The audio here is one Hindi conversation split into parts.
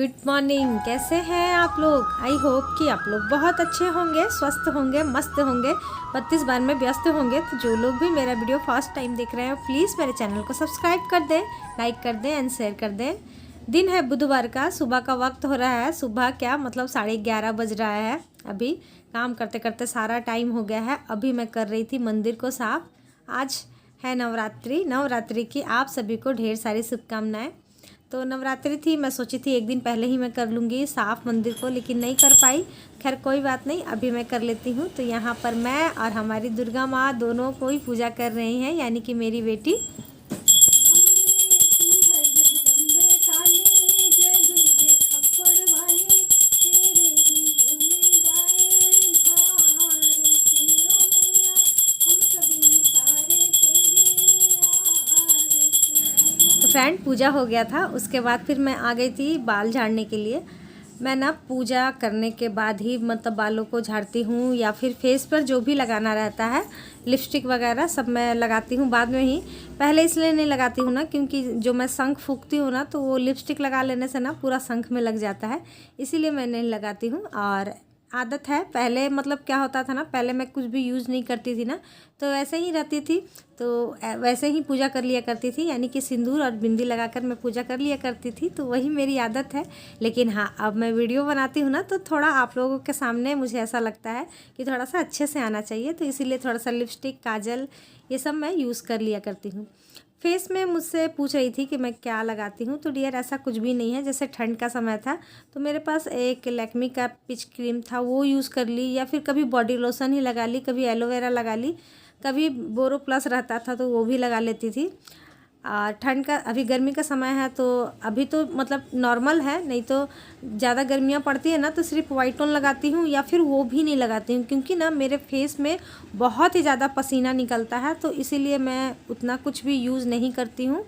Good morning. कैसे हैं आप लोग? आई होप कि आप लोग बहुत अच्छे होंगे, स्वस्थ होंगे, मस्त होंगे, 32 बार में व्यस्त होंगे। तो जो लोग भी मेरा वीडियो फर्स्ट टाइम देख रहे हैं प्लीज़ मेरे चैनल को सब्सक्राइब कर दें, लाइक कर दें एंड शेयर कर दें। दिन है बुधवार का, सुबह का वक्त हो रहा है। सुबह क्या मतलब 11:30 बज रहा है। अभी काम करते करते सारा टाइम हो गया है। अभी मैं कर रही थी मंदिर को साफ़। आज है नवरात्रि की आप सभी को ढेर सारी शुभकामनाएं। तो नवरात्रि थी, मैं सोची थी एक दिन पहले ही मैं कर लूँगी साफ़ मंदिर को, लेकिन नहीं कर पाई। खैर कोई बात नहीं, अभी मैं कर लेती हूँ। तो यहाँ पर मैं और हमारी दुर्गा माँ दोनों को ही पूजा कर रहे हैं, यानी कि मेरी बेटी। तो फ्रेंड पूजा हो गया था, उसके बाद फिर मैं आ गई थी बाल झाड़ने के लिए। मैं ना पूजा करने के बाद ही मतलब बालों को झाड़ती हूँ, या फिर फेस पर जो भी लगाना रहता है, लिपस्टिक वगैरह सब मैं लगाती हूँ बाद में ही। पहले इसलिए नहीं लगाती हूँ ना, क्योंकि जो मैं शंख फूंकती हूँ ना, तो वो लिपस्टिक लगा लेने से ना पूरा शंख में लग जाता है, इसीलिए मैं नहीं लगाती हूँ। और आदत है, पहले मतलब क्या होता था ना, पहले मैं कुछ भी यूज़ नहीं करती थी ना, तो वैसे ही रहती थी, तो वैसे ही पूजा कर लिया करती थी, यानी कि सिंदूर और बिंदी लगाकर मैं पूजा कर लिया करती थी। तो वही मेरी आदत है। लेकिन हाँ, अब मैं वीडियो बनाती हूँ ना, तो थोड़ा आप लोगों के सामने मुझे ऐसा लगता है कि थोड़ा सा अच्छे से आना चाहिए, तो इसीलिए थोड़ा सा लिपस्टिक, काजल, ये सब मैं यूज़ कर लिया करती हूँ। फेस में मुझसे पूछ रही थी कि मैं क्या लगाती हूँ, तो डियर ऐसा कुछ भी नहीं है। जैसे ठंड का समय था तो मेरे पास एक लैक्मी का पिच क्रीम था, वो यूज़ कर ली, या फिर कभी बॉडी लोशन ही लगा ली, कभी एलोवेरा लगा ली, कभी बोरो प्लस रहता था तो वो भी लगा लेती थी। ठंड का, अभी गर्मी का समय है तो अभी तो मतलब नॉर्मल है, नहीं तो ज़्यादा गर्मियाँ पड़ती है ना तो सिर्फ वाइट टोन लगाती हूँ, या फिर वो भी नहीं लगाती हूँ, क्योंकि ना मेरे फेस में बहुत ही ज़्यादा पसीना निकलता है, तो इसीलिए मैं उतना कुछ भी यूज़ नहीं करती हूँ।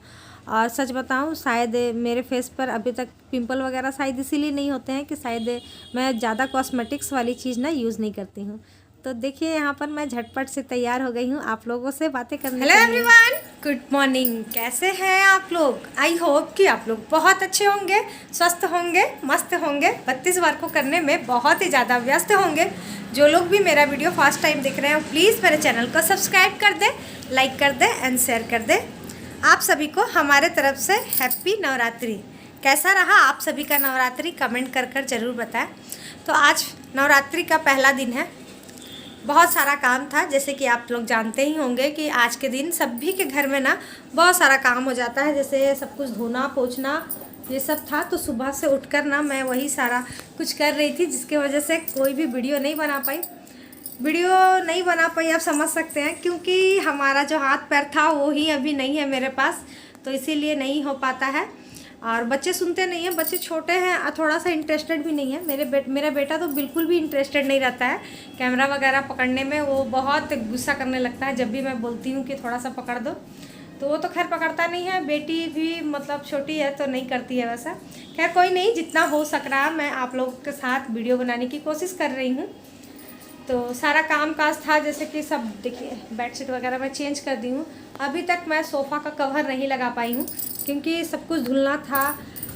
और सच बताऊँ, शायद मेरे फेस पर अभी तक पिंपल वगैरह शायद इसीलिए नहीं होते हैं कि शायद मैं ज़्यादा कॉस्मेटिक्स वाली चीज़ ना यूज़ नहीं करती हूँ। तो देखिए यहाँ पर मैं झटपट से तैयार हो गई हूँ आप लोगों से बातें करने के लिए। Hello everyone, good morning. कैसे हैं आप लोग? आई होप कि आप लोग बहुत अच्छे होंगे, स्वस्थ होंगे, मस्त होंगे, 32 बार को करने में बहुत ही ज़्यादा व्यस्त होंगे। जो लोग भी मेरा वीडियो फर्स्ट टाइम देख रहे हैं प्लीज़ मेरे चैनल को सब्सक्राइब कर दें, लाइक कर दें एंड शेयर कर दें। आप सभी को हमारे तरफ से हैप्पी नवरात्रि। कैसा रहा आप सभी का नवरात्रि, कमेंट कर कर ज़रूर बताएं। तो आज नवरात्रि का पहला दिन है, बहुत सारा काम था। जैसे कि आप लोग जानते ही होंगे कि आज के दिन सभी के घर में ना बहुत सारा काम हो जाता है, जैसे सब कुछ धोना पोछना ये सब था। तो सुबह से उठकर ना मैं वही सारा कुछ कर रही थी, जिसकी वजह से कोई भी वीडियो नहीं बना पाई। आप समझ सकते हैं, क्योंकि हमारा जो हाथ पैर था वो ही अभी नहीं है मेरे पास, तो इसीलिए नहीं हो पाता है। और बच्चे सुनते नहीं हैं, बच्चे छोटे हैं और थोड़ा सा इंटरेस्टेड भी नहीं है। मेरा बेटा तो बिल्कुल भी इंटरेस्टेड नहीं रहता है कैमरा वगैरह पकड़ने में। वो बहुत गुस्सा करने लगता है जब भी मैं बोलती हूँ कि थोड़ा सा पकड़ दो, तो वो तो खैर पकड़ता नहीं है। बेटी भी मतलब छोटी है तो नहीं करती है वैसा। खैर कोई नहीं, जितना हो सक रहा मैं आप लोगों के साथ वीडियो बनाने की कोशिश कर रही हूँ। तो सारा काम काज था, जैसे कि सब देखिए बेडशीट वगैरह मैं चेंज कर दी हूँ। अभी तक मैं सोफ़ा का कवर नहीं लगा पाई हूँ, क्योंकि सब कुछ धुलना था।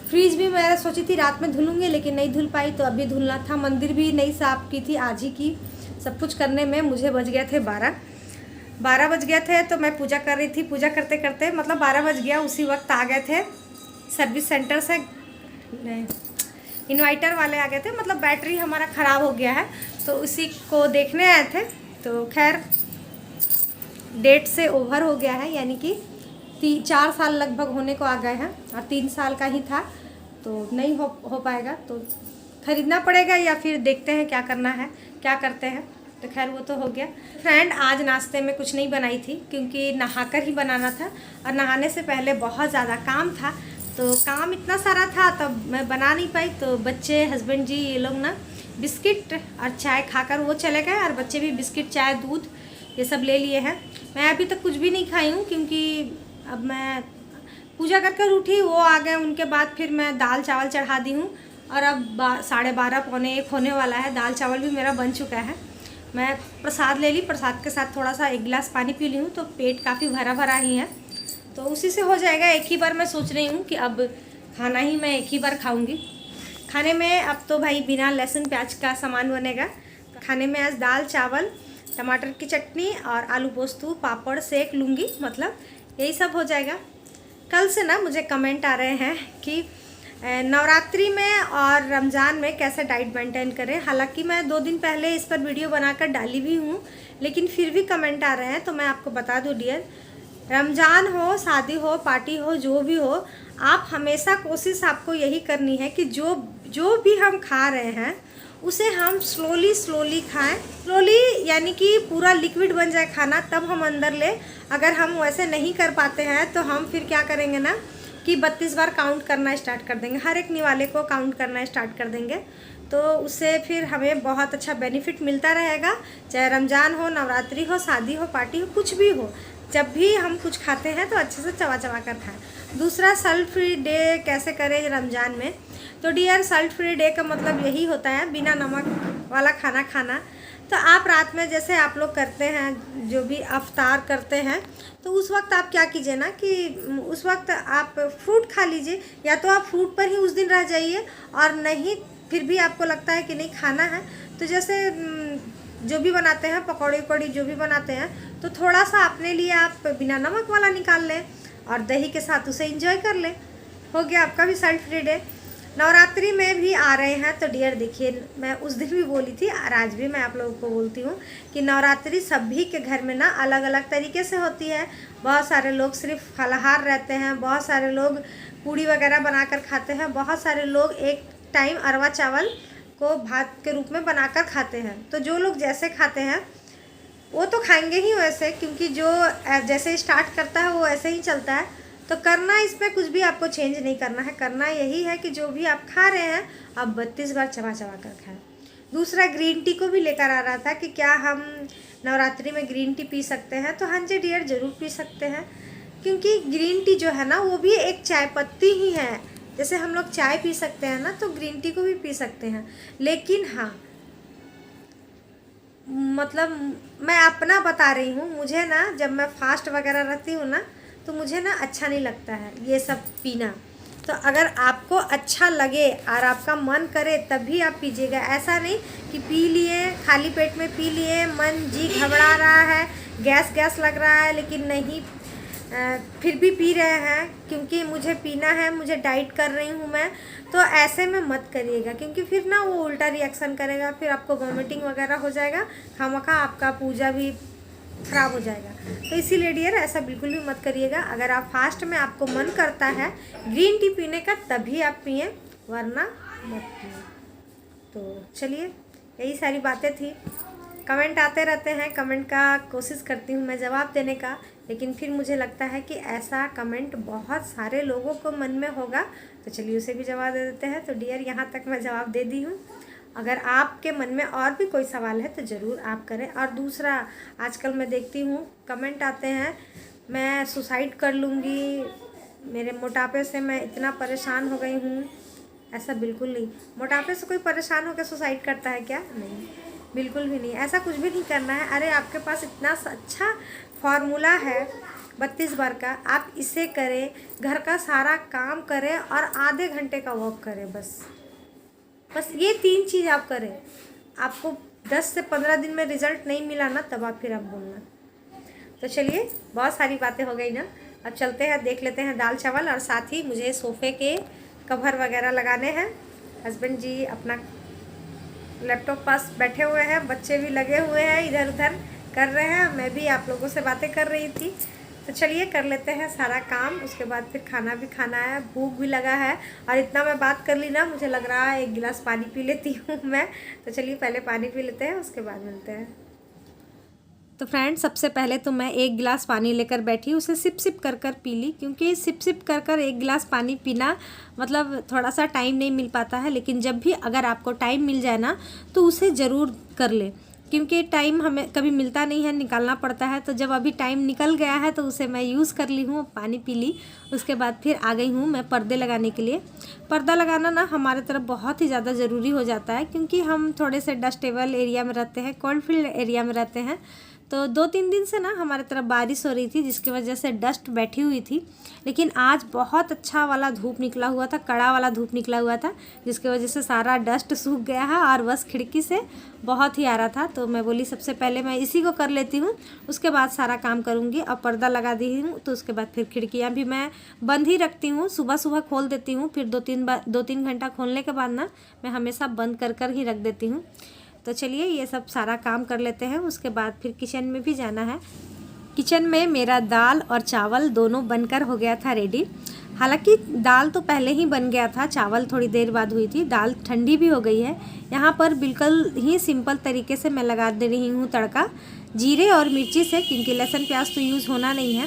फ्रिज भी मैं सोची थी रात में धुलूँगी, लेकिन नहीं धुल पाई, तो अभी धुलना था। मंदिर भी नहीं साफ़ की थी, आज ही की। सब कुछ करने में मुझे बज गए थे 12 बज गए थे। तो मैं पूजा कर रही थी, पूजा करते करते मतलब 12 बज गया, उसी वक्त आ गए थे सर्विस सेंटर से। इन्वर्टर वाले आ गए थे, मतलब बैटरी हमारा ख़राब हो गया है, तो उसी को देखने आए थे। तो खैर डेट से ओवर हो गया है, यानी कि 4 साल लगभग होने को आ गए हैं, और 3 साल का ही था, तो नहीं हो पाएगा। तो ख़रीदना पड़ेगा, या फिर देखते हैं क्या करना है, क्या करते हैं। तो खैर वो तो हो गया। फ्रेंड आज नाश्ते में कुछ नहीं बनाई थी, क्योंकि नहाकर ही बनाना था, और नहाने से पहले बहुत ज़्यादा काम था। तो काम इतना सारा था तब मैं बना नहीं पाई। तो बच्चे, हस्बैंड जी, ये लोग ना बिस्किट और चाय खाकर वो चले गए, और बच्चे भी बिस्किट, चाय, दूध ये सब ले लिए हैं। मैं अभी तक कुछ भी नहीं खाई हूँ, क्योंकि अब मैं पूजा कर कर उठी, वो आ गए, उनके बाद फिर मैं दाल चावल चढ़ा दी हूँ। और अब 12:30 पौने 1 होने वाला है। दाल चावल भी मेरा बन चुका है। मैं प्रसाद ले ली, प्रसाद के साथ थोड़ा सा 1 गिलास पानी पी ली हूँ, तो पेट काफ़ी भरा भरा ही है, तो उसी से हो जाएगा। एक ही बार मैं सोच रही हूँ कि अब खाना ही मैं एक ही बार खाऊंगी। खाने में अब तो भाई बिना लहसुन प्याज का सामान बनेगा। खाने में आज दाल चावल, टमाटर की चटनी और आलू पोस्तू, पापड़ सेक लूँगी, मतलब यही सब हो जाएगा। कल से ना मुझे कमेंट आ रहे हैं कि नवरात्रि में और रमज़ान में कैसे डाइट मेंटेन करें। हालांकि मैं 2 दिन पहले इस पर वीडियो बनाकर डाली भी हूँ, लेकिन फिर भी कमेंट आ रहे हैं, तो मैं आपको बता दूँ डियर, रमज़ान हो, शादी हो, पार्टी हो, जो भी हो, आप हमेशा कोशिश आपको यही करनी है कि जो भी हम खा रहे हैं उसे हम स्लोली खाएं। स्लोली यानी कि पूरा लिक्विड बन जाए खाना, तब हम अंदर ले। अगर हम वैसे नहीं कर पाते हैं तो हम फिर क्या करेंगे ना कि 32 बार काउंट करना स्टार्ट कर देंगे, हर एक निवाले को काउंट करना स्टार्ट कर देंगे। तो उससे फिर हमें बहुत अच्छा बेनिफिट मिलता रहेगा। चाहे रमज़ान हो, नवरात्रि हो, शादी हो, पार्टी हो, कुछ भी हो, जब भी हम कुछ खाते हैं तो अच्छे से चबा चबा कर खाएं। दूसरा, सॉल्ट फ्री डे कैसे करें रमज़ान में? तो डियर, सॉल्ट फ्री डे का मतलब यही होता है बिना नमक वाला खाना खाना। तो आप रात में जैसे आप लोग करते हैं, जो भी अफ्तार करते हैं, तो उस वक्त आप क्या कीजिए ना कि उस वक्त आप फ्रूट खा लीजिए, या तो आप फ्रूट पर ही उस दिन रह जाइए, और नहीं फिर भी आपको लगता है कि नहीं खाना है, तो जैसे जो भी बनाते हैं पकौड़ी वकौड़ी जो भी बनाते हैं, तो थोड़ा सा अपने लिए आप बिना नमक वाला निकाल लें और दही के साथ उसे एंजॉय कर लें। हो गया आपका भी सॉल्ट फ्री डे। नवरात्रि में भी आ रहे हैं, तो डियर देखिए, मैं उस दिन भी बोली थी और आज भी मैं आप लोगों को बोलती हूँ कि नवरात्रि सभी के घर में ना अलग अलग तरीके से होती है। बहुत सारे लोग सिर्फ फलाहार रहते हैं, बहुत सारे लोग पूड़ी वगैरह बनाकर खाते हैं, बहुत सारे लोग एक टाइम अरवा चावल को भात के रूप में बनाकर खाते हैं। तो जो लोग जैसे खाते हैं वो तो खाएंगे ही वैसे, क्योंकि जो जैसे स्टार्ट करता है वो ऐसे ही चलता है। तो करना इसमें कुछ भी आपको चेंज नहीं करना है, करना यही है कि जो भी आप खा रहे हैं आप 32 बार चबा चबा कर खाएं। दूसरा, ग्रीन टी को भी लेकर आ रहा था कि क्या हम नवरात्रि में ग्रीन टी पी सकते हैं? तो हाँ जी डियर, ज़रूर पी सकते हैं, क्योंकि ग्रीन टी जो है ना वो भी एक चाय पत्ती ही है। जैसे हम लोग चाय पी सकते हैं ना, तो ग्रीन टी को भी पी सकते हैं। लेकिन हाँ, मतलब मैं अपना बता रही हूँ, मुझे ना जब मैं फास्ट वगैरह रहती हूँ ना, तो मुझे ना अच्छा नहीं लगता है ये सब पीना। तो अगर आपको अच्छा लगे और आपका मन करे तभी आप पीजिएगा। ऐसा नहीं कि पी लिए, खाली पेट में पी लिए, मन जी घबरा रहा है, गैस गैस लग रहा है, लेकिन नहीं फिर भी पी रहे हैं क्योंकि मुझे पीना है, मुझे डाइट कर रही हूँ मैं। तो ऐसे में मत करिएगा, क्योंकि फिर ना वो उल्टा रिएक्शन करेगा, फिर आपको वॉमिटिंग वगैरह हो जाएगा, खामखा आपका पूजा भी ख़राब हो जाएगा। तो इसीलिए डियर ऐसा बिल्कुल भी मत करिएगा। अगर आप फास्ट में आपको मन करता है ग्रीन टी पीने का तभी आप पिए, वरना मत पिए। तो चलिए, यही सारी बातें थी। कमेंट आते रहते हैं, कमेंट का कोशिश करती हूँ मैं जवाब देने का, लेकिन फिर मुझे लगता है कि ऐसा कमेंट बहुत सारे लोगों को मन में होगा, तो चलिए उसे भी जवाब दे देते हैं। तो डियर, यहाँ तक मैं जवाब दे दी हूँ। अगर आपके मन में और भी कोई सवाल है तो ज़रूर आप करें। और दूसरा, आजकल मैं देखती हूँ कमेंट आते हैं मैं सुसाइड कर लूँगी, मेरे मोटापे से मैं इतना परेशान हो गई हूँ। ऐसा बिल्कुल नहीं। मोटापे से कोई परेशान होकर सुसाइड करता है क्या? नहीं, बिल्कुल भी नहीं, ऐसा कुछ भी नहीं करना है। अरे आपके पास इतना अच्छा फार्मूला है 32 बार का, आप इसे करें, घर का सारा काम करें और आधे घंटे का वॉक करें, बस ये 3 चीज़ आप करें। आपको 10 से 15 दिन में रिज़ल्ट नहीं मिला ना, तब आप फिर आप बोलना। तो चलिए, बहुत सारी बातें हो गई ना, अब चलते हैं, देख लेते हैं दाल चावल। और साथ ही मुझे सोफ़े के कवर वगैरह लगाने हैं। हस्बैंड जी अपना लैपटॉप पास बैठे हुए हैं, बच्चे भी लगे हुए हैं, इधर उधर कर रहे हैं, मैं भी आप लोगों से बातें कर रही थी। तो चलिए कर लेते हैं सारा काम, उसके बाद फिर खाना भी खाना है, भूख भी लगा है। और इतना मैं बात कर ली ना, मुझे लग रहा है 1 गिलास पानी पी लेती हूँ मैं। तो चलिए पहले पानी पी लेते हैं, उसके बाद मिलते हैं। तो फ्रेंड्स, सबसे पहले तो मैं 1 गिलास पानी लेकर बैठी, उसे सिप सिप कर कर पी ली, क्योंकि सिप सिप कर कर 1 गिलास पानी पीना मतलब थोड़ा सा टाइम नहीं मिल पाता है। लेकिन जब भी अगर आपको टाइम मिल जाए ना, तो उसे ज़रूर कर ले, क्योंकि टाइम हमें कभी मिलता नहीं है, निकालना पड़ता है। तो जब अभी टाइम निकल गया है तो उसे मैं यूज़ कर ली हूँ, पानी पी ली। उसके बाद फिर आ गई हूँ मैं पर्दे लगाने के लिए। पर्दा लगाना ना हमारे तरफ बहुत ही ज़्यादा ज़रूरी हो जाता है, क्योंकि हम थोड़े से डस्टेबल एरिया में रहते हैं, कोल्ड फील्ड एरिया में रहते हैं। तो 2-3 दिन से ना हमारे तरफ बारिश हो रही थी, जिसकी वजह से डस्ट बैठी हुई थी। लेकिन आज बहुत अच्छा वाला धूप निकला हुआ था, कड़ा वाला धूप निकला हुआ था, जिसकी वजह से सारा डस्ट सूख गया है और बस खिड़की से बहुत ही आ रहा था। तो मैं बोली सबसे पहले मैं इसी को कर लेती हूँ, उसके बाद सारा काम करूँगी। अब पर्दा लगा दी हूँ, तो उसके बाद फिर खिड़कियाँ भी मैं बंद ही रखती हूँ। सुबह सुबह खोल देती हूँ, फिर 2-3 घंटा खोलने के बाद ना मैं हमेशा बंद कर ही रख देती हूँ। तो चलिए ये सब सारा काम कर लेते हैं, उसके बाद फिर किचन में भी जाना है। किचन में मेरा दाल और चावल दोनों बनकर हो गया था रेडी। हालांकि दाल तो पहले ही बन गया था, चावल थोड़ी देर बाद हुई थी। दाल ठंडी भी हो गई है। यहाँ पर बिल्कुल ही सिंपल तरीके से मैं लगा दे रही हूँ तड़का, जीरे और मिर्ची से, क्योंकि लहसुन प्याज तो यूज़ होना नहीं है।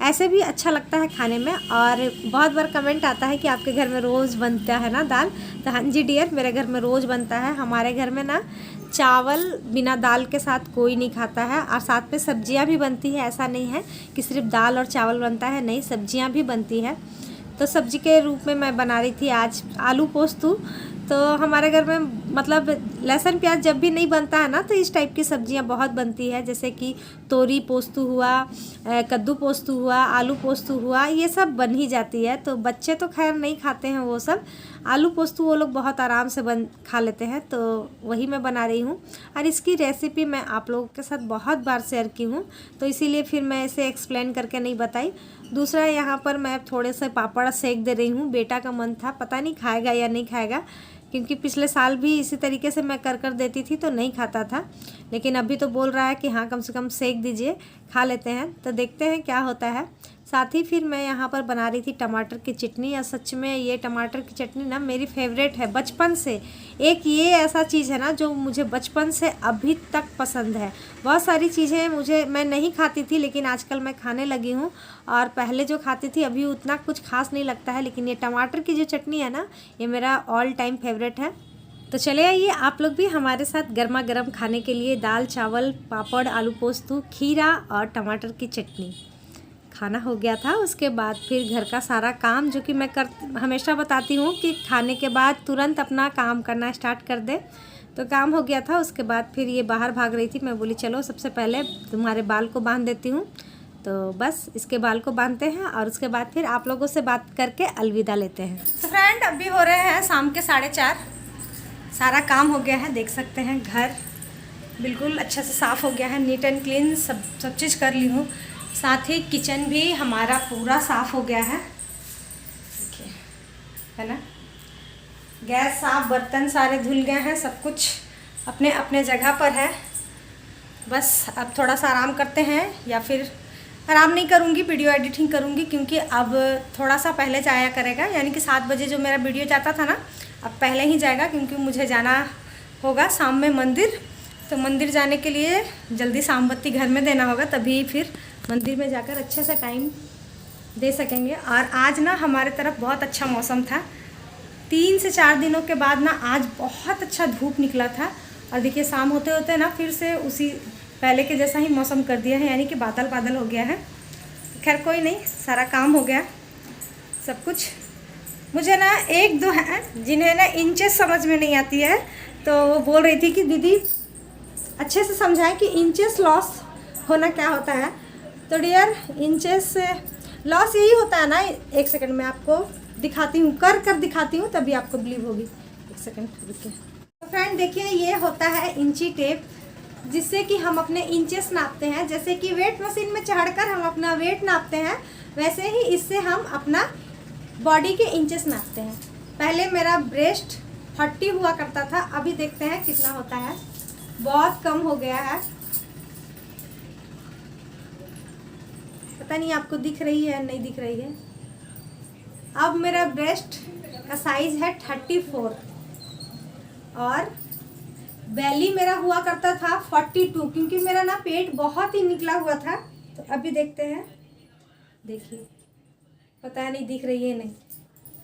ऐसे भी अच्छा लगता है खाने में। और बहुत बार कमेंट आता है कि आपके घर में रोज़ बनता है ना दाल। तो हाँ जी डियर, मेरे घर में रोज़ बनता है। हमारे घर में ना चावल बिना दाल के साथ कोई नहीं खाता है, और साथ में सब्जियां भी बनती है। ऐसा नहीं है कि सिर्फ दाल और चावल बनता है, नहीं, सब्जियां भी बनती है। तो सब्जी के रूप में मैं बना रही थी आज आलू पोस्तू। तो हमारे घर में मतलब लहसुन प्याज जब भी नहीं बनता है ना, तो इस टाइप की सब्जियां बहुत बनती है, जैसे कि तोरी पोस्तू हुआ, कद्दू पोस्तू हुआ, आलू पोस्तू हुआ, ये सब बन ही जाती है। तो बच्चे तो खैर नहीं खाते हैं वो सब, आलू पोस्तू वो लोग बहुत आराम से खा लेते हैं। तो वही मैं बना रही हूँ, और इसकी रेसिपी मैं आप लोगों के साथ बहुत बार शेयर की हूँ, तो इसीलिए फिर मैं इसे एक्सप्लेन करके नहीं बताई। दूसरा, यहाँ पर मैं थोड़े से पापड़ सेक दे रही हूँ। बेटा का मन था, पता नहीं खाएगा या नहीं खाएगा, क्योंकि पिछले साल भी इसी तरीके से मैं कर देती थी तो नहीं खाता था। लेकिन अभी तो बोल रहा है कि हाँ कम से कम सेक दीजिए, खा लेते हैं। तो देखते हैं क्या होता है। साथ ही फिर मैं यहाँ पर बना रही थी टमाटर की चटनी। और सच में ये टमाटर की चटनी ना मेरी फेवरेट है बचपन से। एक ये ऐसा चीज़ है ना जो मुझे बचपन से अभी तक पसंद है। बहुत सारी चीज़ें मैं नहीं खाती थी, लेकिन आजकल मैं खाने लगी हूँ। और पहले जो खाती थी अभी उतना कुछ खास नहीं लगता है, लेकिन ये टमाटर की जो चटनी है ना, ये मेरा ऑल टाइम फेवरेट है। तो चले आइए आप लोग भी हमारे साथ गर्मा गर्म खाने के लिए दाल चावल पापड़ आलू पोस्तू खीरा और टमाटर की चटनी। खाना हो गया था, उसके बाद फिर घर का सारा काम, जो कि मैं हमेशा बताती हूँ कि खाने के बाद तुरंत अपना काम करना स्टार्ट कर दे। तो काम हो गया था, उसके बाद फिर ये बाहर भाग रही थी। मैं बोली चलो सबसे पहले तुम्हारे बाल को बांध देती हूँ। तो बस इसके बाल को बांधते हैं, और उसके बाद फिर आप लोगों से बात करके अलविदा लेते हैं। तो फ्रेंड अभी हो रहे हैं शाम के 4:30। सारा काम हो गया है, देख सकते हैं घर बिल्कुल अच्छे से साफ़ हो गया है, नीट एंड क्लीन सब चीज़ कर ली हूँ। साथ ही किचन भी हमारा पूरा साफ़ हो गया है, देखिए है ना। गैस साफ, बर्तन सारे धुल गए हैं, सब कुछ अपने अपने जगह पर है। बस अब थोड़ा सा आराम करते हैं, या फिर आराम नहीं करूँगी, वीडियो एडिटिंग करूँगी, क्योंकि अब थोड़ा सा पहले जाया करेगा। यानी कि 7 बजे जो मेरा वीडियो जाता था ना, अब पहले ही जाएगा, क्योंकि मुझे जाना होगा शाम में मंदिर। तो मंदिर जाने के लिए जल्दी शाम बत्ती घर में देना होगा, तभी फिर मंदिर में जाकर अच्छे से टाइम दे सकेंगे। और आज ना हमारे तरफ बहुत अच्छा मौसम था। 3 से 4 दिनों के बाद ना आज बहुत अच्छा धूप निकला था। और देखिए शाम होते होते ना फिर से उसी पहले के जैसा ही मौसम कर दिया है, यानी कि बादल बादल हो गया है। खैर कोई नहीं, सारा काम हो गया सब कुछ। मुझे ना 1-2 हैं जिन्हें ना इंचेस समझ में नहीं आती है, तो वो बोल रही थी कि दीदी अच्छे से समझाएं कि इंचेस लॉस होना क्या होता है। तो डियर, इंचेस लॉस यही होता है ना, 1 सेकंड में आपको दिखाती हूँ, कर दिखाती हूँ, तभी आपको बिलीव होगी। 1 सेकंड रुकिए। तो फ्रेंड देखिए, ये होता है इंची टेप, जिससे कि हम अपने इंचेस नापते हैं। जैसे कि वेट मशीन में चढ़कर हम अपना वेट नापते हैं, वैसे ही इससे हम अपना बॉडी के इंचेस नापते हैं। पहले मेरा ब्रेस्ट 30 हुआ करता था, अभी देखते हैं कितना होता है। बहुत कम हो गया है, पता नहीं आपको दिख रही है नहीं दिख रही है। अब मेरा ब्रेस्ट का साइज है 34, और बेली मेरा हुआ करता था 42, क्योंकि मेरा ना पेट बहुत ही निकला हुआ था। तो अभी देखते हैं, देखिए पता नहीं दिख रही है नहीं।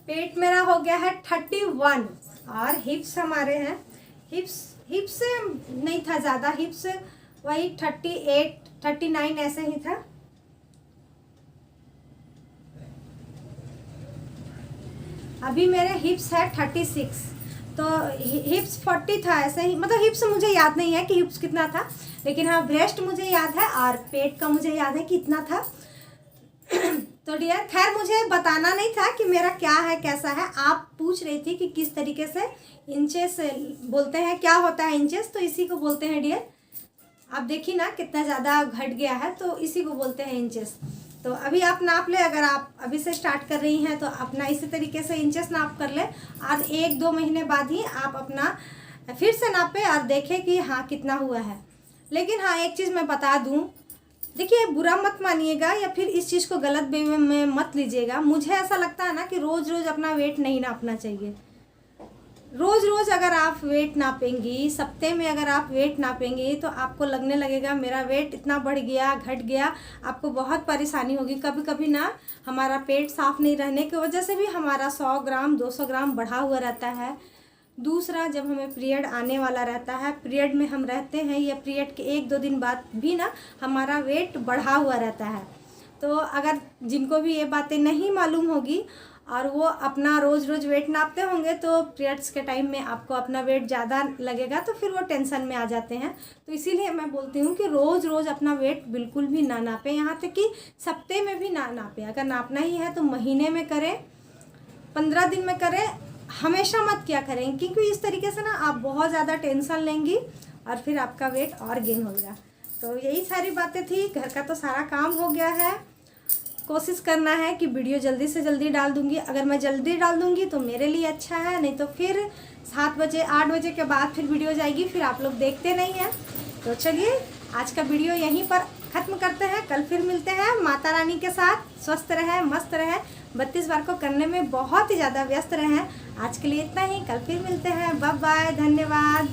पेट मेरा हो गया है 31, और हिप्स हमारे हैं, हिप्स से नहीं था ज़्यादा, हिप्स वही 38 39 ऐसे ही था। अभी मेरे हिप्स है 36। तो हिप्स 40 था ऐसे ही, मतलब हिप्स मुझे याद नहीं है कि हिप्स कितना था, लेकिन हाँ ब्रेस्ट मुझे याद है और पेट का मुझे याद है कितना था। तो डियर खैर मुझे बताना नहीं था कि मेरा क्या है कैसा है, आप पूछ रही थी कि किस तरीके से इंचेस बोलते हैं, क्या होता है इंचेस, तो इसी को बोलते हैं डियर। आप देखिए ना कितना ज़्यादा घट गया है, तो इसी को बोलते हैं इंचेस। तो अभी आप नाप ले, अगर आप अभी से स्टार्ट कर रही हैं तो अपना इसी तरीके से इंचेस नाप कर ले, और 1-2 महीने बाद ही आप अपना फिर से नापें और देखें कि हाँ कितना हुआ है। लेकिन हाँ एक चीज़ मैं बता दूँ, देखिए बुरा मत मानिएगा या फिर इस चीज़ को गलत वे में मत लीजिएगा। मुझे ऐसा लगता है ना कि रोज़ रोज़ अपना वेट नहीं नापना चाहिए। रोज़ रोज़ अगर आप वेट नापेंगी, सप्ते में अगर आप वेट नापेंगी, तो आपको लगने लगेगा मेरा वेट इतना बढ़ गया घट गया, आपको बहुत परेशानी होगी। कभी कभी ना हमारा पेट साफ़ नहीं रहने की वजह से भी हमारा 100 ग्राम 200 ग्राम बढ़ा हुआ रहता है। दूसरा, जब हमें पीरियड आने वाला रहता है, पीरियड में हम रहते हैं या पीरियड के 1-2 दिन बाद भी ना हमारा वेट बढ़ा हुआ रहता है। तो अगर जिनको भी ये बातें नहीं मालूम होगी और वो अपना रोज़ रोज़ वेट नापते होंगे, तो पीरियड्स के टाइम में आपको अपना वेट ज़्यादा लगेगा, तो फिर वो टेंशन में आ जाते हैं। तो इसीलिए मैं बोलती हूँ कि रोज़ रोज़ अपना वेट बिल्कुल भी ना नापें, यहाँ तक कि सप्ते में भी ना नापें। अगर नापना ही है तो महीने में करें, 15 दिन में करें, हमेशा मत क्या करें, क्योंकि इस तरीके से ना आप बहुत ज़्यादा टेंशन लेंगी और फिर आपका वेट और गेन होगा। तो यही सारी बातें थी, घर का तो सारा काम हो गया है। कोशिश करना है कि वीडियो जल्दी से जल्दी डाल दूंगी। अगर मैं जल्दी डाल दूंगी तो मेरे लिए अच्छा है, नहीं तो फिर 7 बजे 8 बजे के बाद फिर वीडियो जाएगी, फिर आप लोग देखते नहीं हैं। तो चलिए आज का वीडियो यहीं पर ख़त्म करते हैं, कल फिर मिलते हैं माता रानी के साथ। स्वस्थ रहें, मस्त रहें, 32 बार को करने में बहुत ही ज़्यादा व्यस्त रहें। आज के लिए इतना ही, कल फिर मिलते हैं। बाय बाय, धन्यवाद।